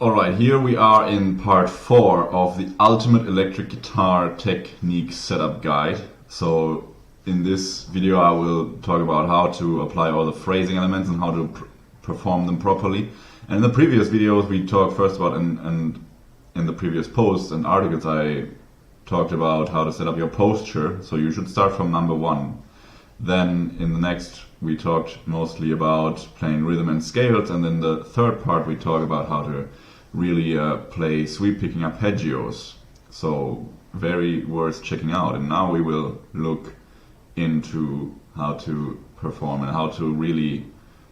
Alright, here we are in part 4 of the Ultimate Electric Guitar Technique Setup Guide. So in this video I will talk about how to apply all the phrasing elements and how to perform them properly. And in the previous videos we talked first about, and in the previous posts and articles I talked about how to set up your posture. So you should start from number 1. Then in the next we talked mostly about playing rhythm and scales, and in the third part we talk about how to really play sweep picking arpeggios. So very worth checking out. And now we will look into how to perform and how to really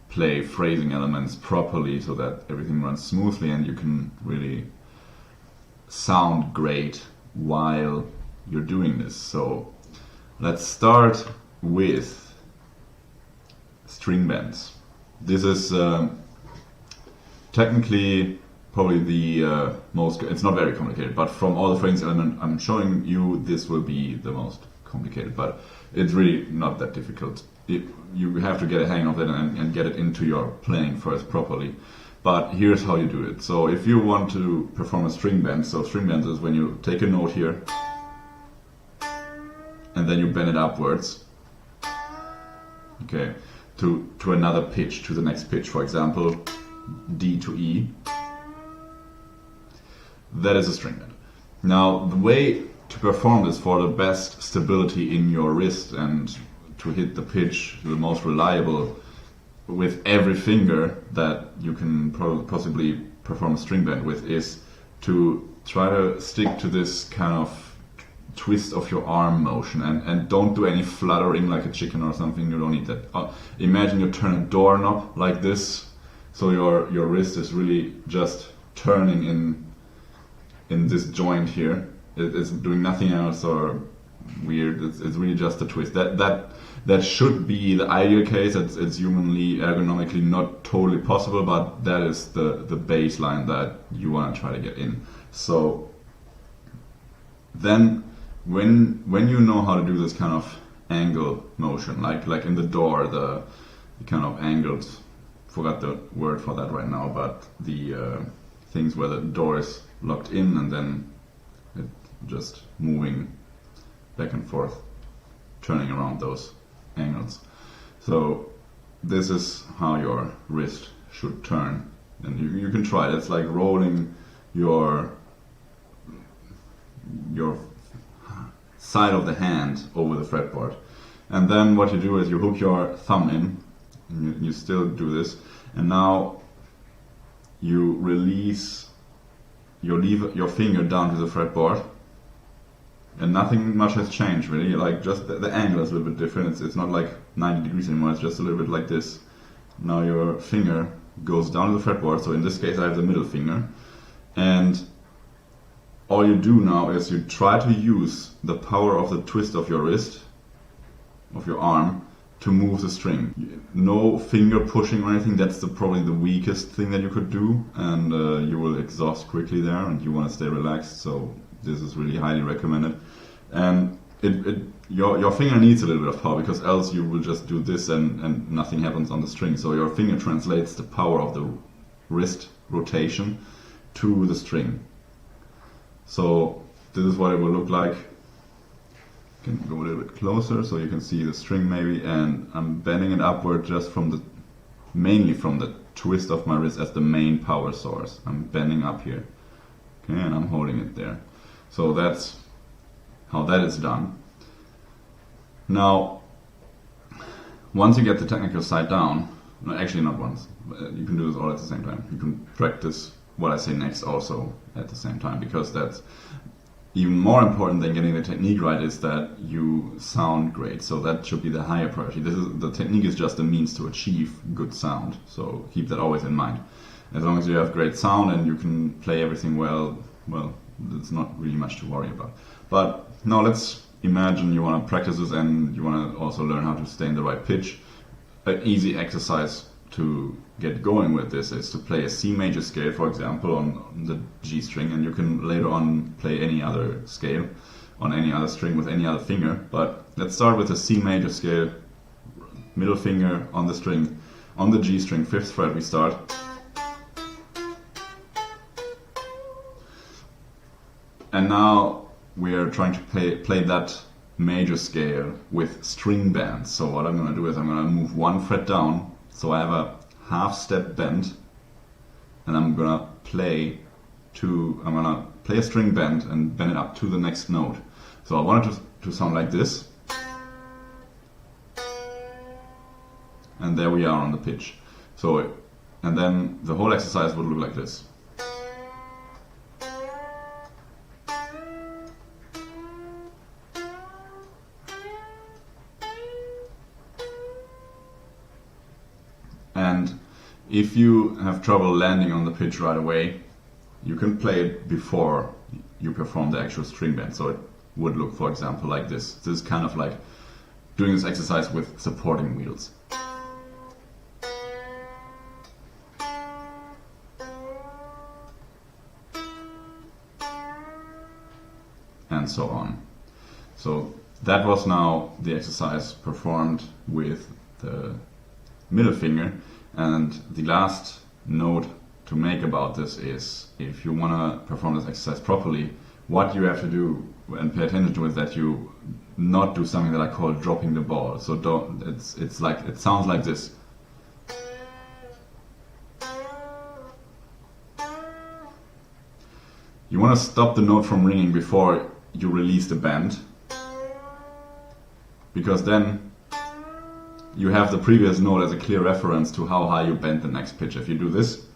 play phrasing elements properly so that everything runs smoothly and you can really sound great while you're doing this. So let's start with string bends. This is technically probably the most, it's not very complicated, but from all the phrasing elements I'm showing you, this will be the most complicated, but it's really not that difficult. You have to get a hang of it and get it into your playing first properly. But here's how you do it. So if you want to perform a string bend, so string bend is when you take a note here and then you bend it upwards, okay, to another pitch, to the next pitch, for example D to E. That is a string bend. Now the way to perform this for the best stability in your wrist and to hit the pitch the most reliable with every finger that you can possibly perform a string bend with is to try to stick to this kind of twist of your arm motion, and don't do any fluttering like a chicken or something. You don't need that. Imagine you turn a doorknob like this, so your wrist is really just turning in this joint here. It's doing nothing else or weird. It's really just a twist. That should be the ideal case. It's humanly, ergonomically not totally possible, but that is the baseline that you want to try to get in. So then when you know how to do this kind of angle motion, like in the door, the kind of angled, forgot the word for that right now, but the things where the door is locked in and then it just moving back and forth, turning around those angles. So this is how your wrist should turn, and you can try it. It's like rolling your side of the hand over the fretboard, and then what you do is you hook your thumb in, and you still do this, and now you release your finger down to the fretboard, and nothing much has changed really. Like just the angle is a little bit different. It's not like 90 degrees anymore. It's just a little bit like this. Now your finger goes down to the fretboard. So in this case I have the middle finger, and all you do now is you try to use the power of the twist of your wrist, of your arm, to move the string. No finger pushing or anything. That's probably the weakest thing that you could do, and you will exhaust quickly there, and you want to stay relaxed. So this is really highly recommended. And your finger needs a little bit of power, because else you will just do this and nothing happens on the string. So your finger translates the power of the wrist rotation to the string. So this is what it will look like. Can go a little bit closer so you can see the string maybe, and I'm bending it upward just mainly from the twist of my wrist as the main power source. I'm bending up here, okay, and I'm holding it there. So that's how that is done. Now, once you get the technical side down, no, actually not once, you can do this all at the same time. You can practice what I say next also at the same time, because that's even more important than getting the technique right, is that you sound great. So that should be the higher priority. The technique is just a means to achieve good sound. So keep that always in mind. As long as you have great sound and you can play everything well, it's not really much to worry about. But now let's imagine you want to practice this and you want to also learn how to stay in the right pitch. An easy exercise to get going with this is to play a C major scale, for example, on the G string, and you can later on play any other scale on any other string with any other finger. But let's start with a C major scale, middle finger on the string, on the G string, 5th fret we start. And now we are trying to play that major scale with string bends. So what I'm going to do is I'm going to move one fret down, so I have a half step bend, and I'm going to play a string bend and bend it up to the next note. So I want it to sound like this. And there we are on the pitch. So, and then the whole exercise would look like this. And if you have trouble landing on the pitch right away, you can play it before you perform the actual string bend. So it would look, for example, like this. This is kind of like doing this exercise with supporting wheels. And so on. So that was now the exercise performed with the middle finger, and the last note to make about this is, if you want to perform this exercise properly, what you have to do and pay attention to is that you not do something that I call dropping the ball. So it's like, it sounds like this. You want to stop the note from ringing before you release the bend, because then you have the previous note as a clear reference to how high you bend the next pitch. If you do this,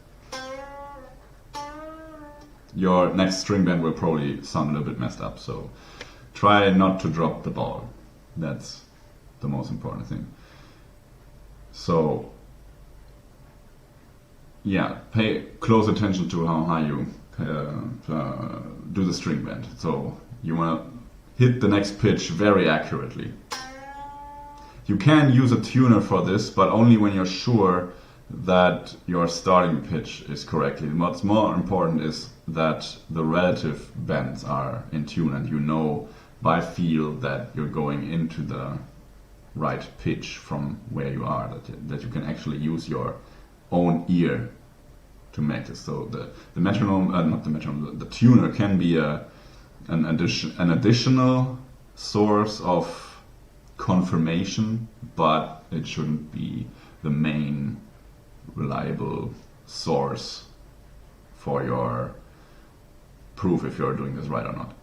your next string bend will probably sound a little bit messed up. So try not to drop the ball. That's the most important thing. So yeah, pay close attention to how high you do the string bend. So you want to hit the next pitch very accurately. You can use a tuner for this, but only when you're sure that your starting pitch is correctly. What's more important is that the relative bends are in tune, and you know by feel that you're going into the right pitch from where you are, that you can actually use your own ear to make this. So the metronome, not the metronome, the tuner can be an additional source of confirmation, but it shouldn't be the main reliable source for your proof if you're doing this right or not.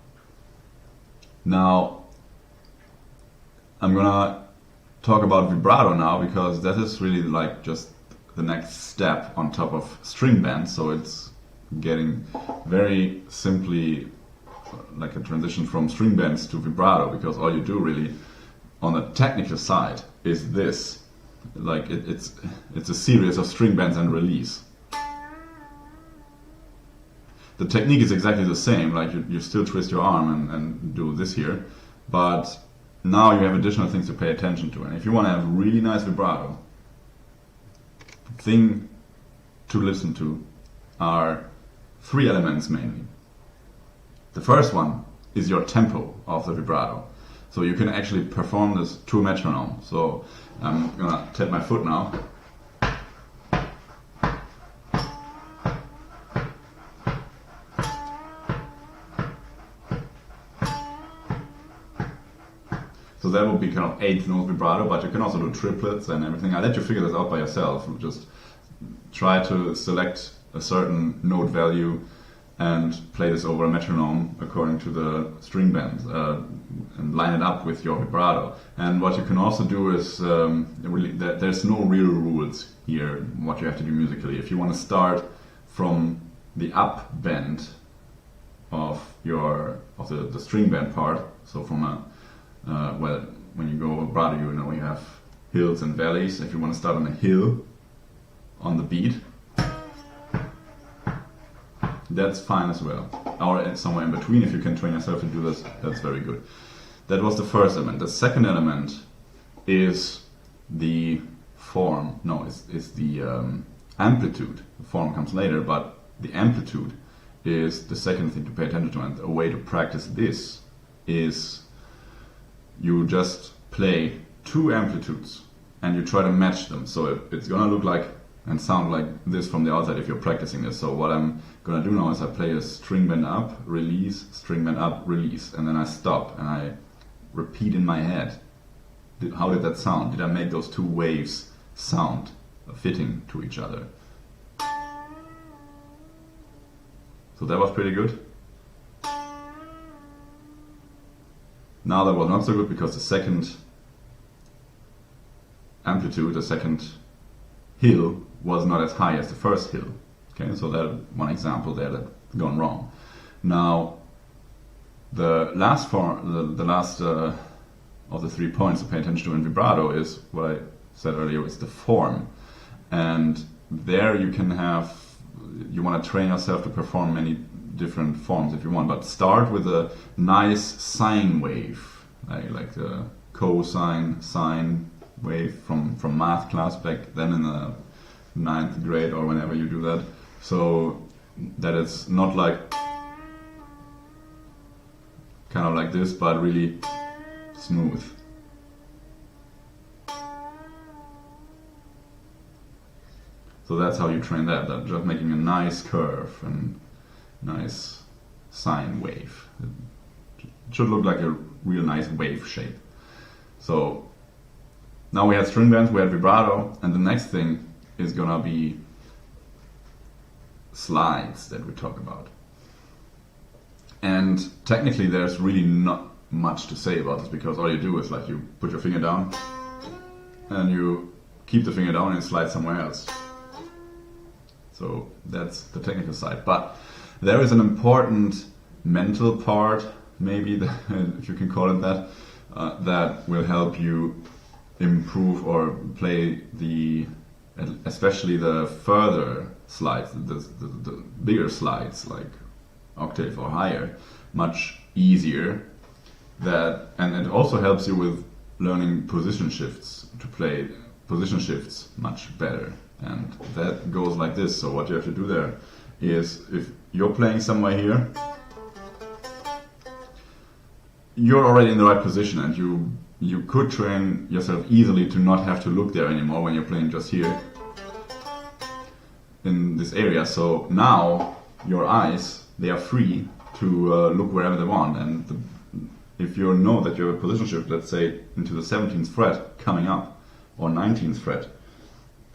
Now I'm gonna talk about vibrato now, because that is really like just the next step on top of string bend. So it's getting very simply like a transition from string bends to vibrato, because all you do really on the technical side is this. Like it's a series of string bends and release. The technique is exactly the same, like you still twist your arm and do this here, but now you have additional things to pay attention to. And if you want to have really nice vibrato, the thing to listen to are three elements mainly. The first one is your tempo of the vibrato. So you can actually perform this to a metronome. So I'm gonna tap my foot now. So that would be kind of eighth note vibrato, but you can also do triplets and everything. I'll let you figure this out by yourself. Just try to select a certain note value and play this over a metronome according to the string bend, and line it up with your vibrato. And what you can also do is, there's no real rules here what you have to do musically. If you want to start from the up bend of the string bend part, so from when you go vibrato, you know you have hills and valleys. If you want to start on a hill on the beat, that's fine as well. Or somewhere in between, if you can train yourself to do this, that's very good. That was the first element. The second element is the form. No, it's the amplitude. The form comes later, but the amplitude is the second thing to pay attention to. And a way to practice this is you just play two amplitudes and you try to match them. So it's gonna look like and sound like this from the outside if you're practicing this. So what I'm gonna do now is I play a string bend up, release, string bend up, release, and then I stop and I repeat in my head. How did that sound? Did I make those two waves sound fitting to each other? So that was pretty good. Now that was not so good because the second amplitude, the second hill, was not as high as the first hill. Okay, so that one example there that gone wrong. Now, the last form, the last of the 3 points to pay attention to in vibrato is what I said earlier, is the form, and there you can have. You want to train yourself to perform many different forms if you want, but start with a nice sine wave, like the cosine, sine wave from math class back then in the 9th grade or whenever you do that. So that it's not like kind of like this, but really smooth. So that's how you train that just making a nice curve and nice sine wave. It should look like a real nice wave shape. So now we had string bends, we had vibrato, and the next thing is gonna be slides that we talk about. And technically there's really not much to say about this, because all you do is like you put your finger down and you keep the finger down and slide somewhere else. So that's the technical side. But there is an important mental part, maybe, if you can call it that, that will help you improve or play especially the further slides, the bigger slides, like octave or higher, much easier. And it also helps you with learning position shifts, to play position shifts much better. And that goes like this. So what you have to do there is, if you're playing somewhere here, you're already in the right position, and you could train yourself easily to not have to look there anymore when you're playing just here in this area. So now your eyes, they are free to look wherever they want, and if you know that you have a position shift, let's say into the 17th fret coming up, or 19th fret,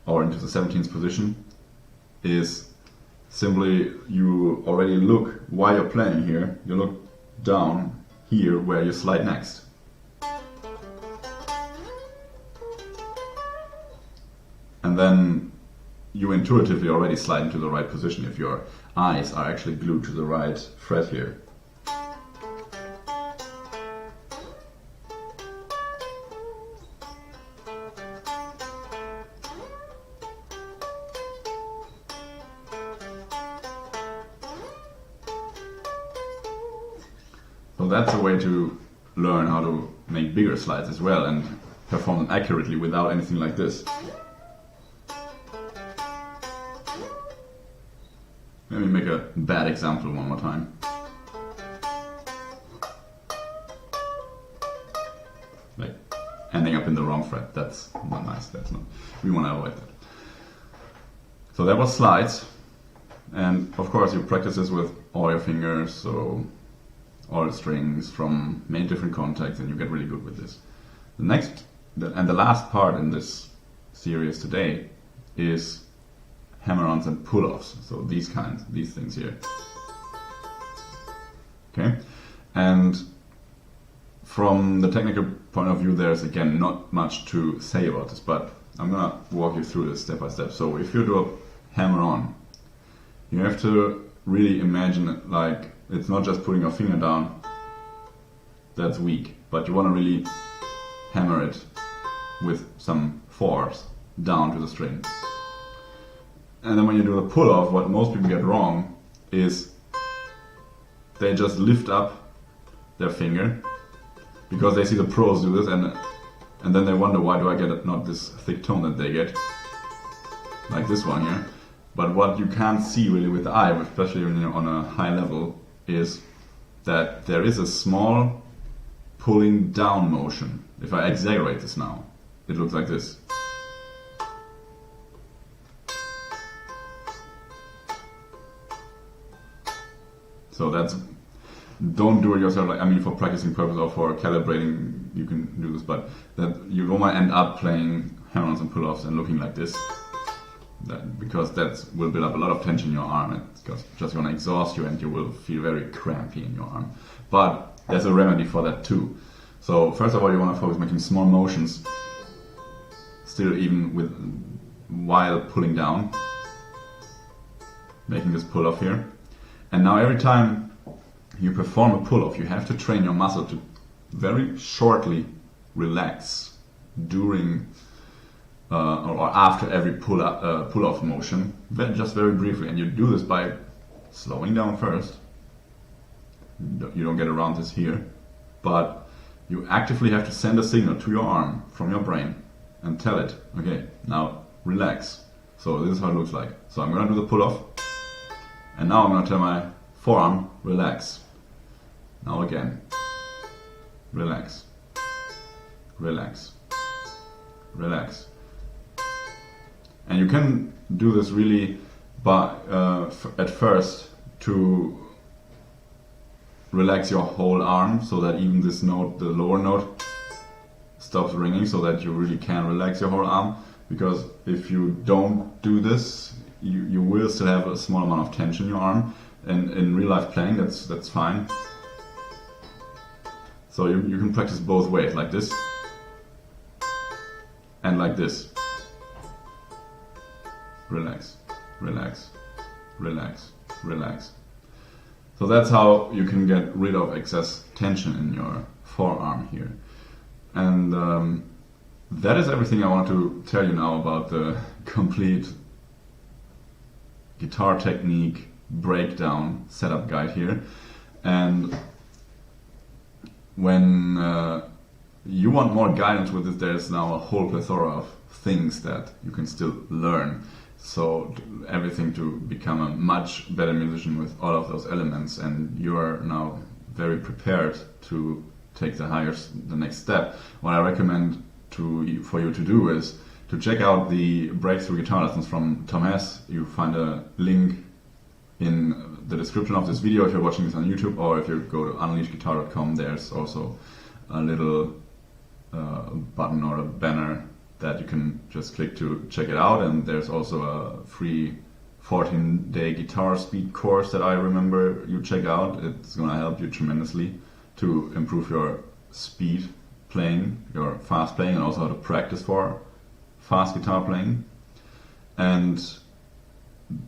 or into the 17th position, is simply you already look, while you're playing here, you look down here where you slide next. And then you intuitively already slide into the right position if your eyes are actually glued to the right fret here. So that's a way to learn how to make bigger slides as well and perform them accurately without anything like this. Let me make a bad example one more time. Like ending up in the wrong fret. That's not nice. That's not. We want to avoid that. So that was slides, and of course you practice this with all your fingers. So all strings from many different contacts, and you get really good with this. The next and the last part in this series today is hammer-ons and pull-offs. So these things here. Okay, and from the technical point of view, there's again not much to say about this, but I'm gonna walk you through this step by step. So if you do a hammer-on, you have to really imagine it like it's not just putting your finger down, that's weak, but you want to really hammer it with some force down to the string. And then when you do the pull-off, what most people get wrong is they just lift up their finger because they see the pros do this, and then they wonder, why do I get not this thick tone that they get, like this one here. But what you can't see really with the eye, especially when you're on a high level, is that there is a small pulling down motion. If I exaggerate this now, it looks like this. So that's, don't do it yourself. Like, I mean, for practicing purpose or for calibrating, you can do this, but that you don't want to end up playing hammer-ons and pull-offs and looking like this. Because that will build up a lot of tension in your arm. It's just going to exhaust you and you will feel very crampy in your arm. But there's a remedy for that too. So first of all, you want to focus making small motions, still even while pulling down, making this pull-off here. And now every time you perform a pull-off, you have to train your muscle to very shortly relax during or after every pull-off motion, just very briefly. And you do this by slowing down first. You don't get around this here, but you actively have to send a signal to your arm from your brain and tell it, okay, now relax. So this is how it looks like. So I'm going to do the pull-off, and now I'm going to tell my forearm, relax. Now again, relax, relax, relax. And you can do this really by, at first to relax your whole arm so that even this note, the lower note, stops ringing, so that you really can relax your whole arm. Because if you don't do this, you will still have a small amount of tension in your arm. And in real life playing, that's fine. So you can practice both ways, like this and like this. Relax, relax, relax, relax. So that's how you can get rid of excess tension in your forearm here. And that is everything I want to tell you now about the complete guitar technique breakdown setup guide here. And when you want more guidance with this, there's now a whole plethora of things that you can still learn. So everything to become a much better musician with all of those elements, and you are now very prepared to take the next step. What I recommend for you to do is to check out the breakthrough guitar lessons from Tom Hess. You find a link in the description of this video if you're watching this on YouTube, or if you go to unleashguitar.com, there's also a little button or a banner that you can just click to check it out. And there's also a free 14-day guitar speed course that I remember you check out. It's going to help you tremendously to improve your speed playing, your fast playing, and also how to practice for fast guitar playing. And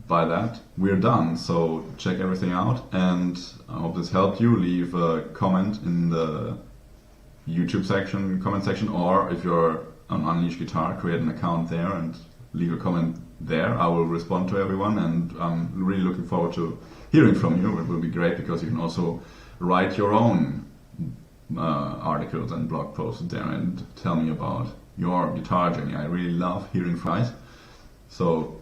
by that, we're done. So check everything out, and I hope this helped you. Leave a comment in the YouTube section, comment section, or if you're on Unleash Guitar, create an account there and leave a comment there. I will respond to everyone, and I'm really looking forward to hearing from you. It will be great because you can also write your own articles and blog posts there and tell me about your guitar journey. I really love hearing from you guys. So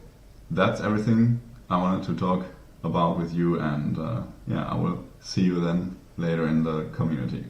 that's everything I wanted to talk about with you, and yeah, I will see you then later in the community.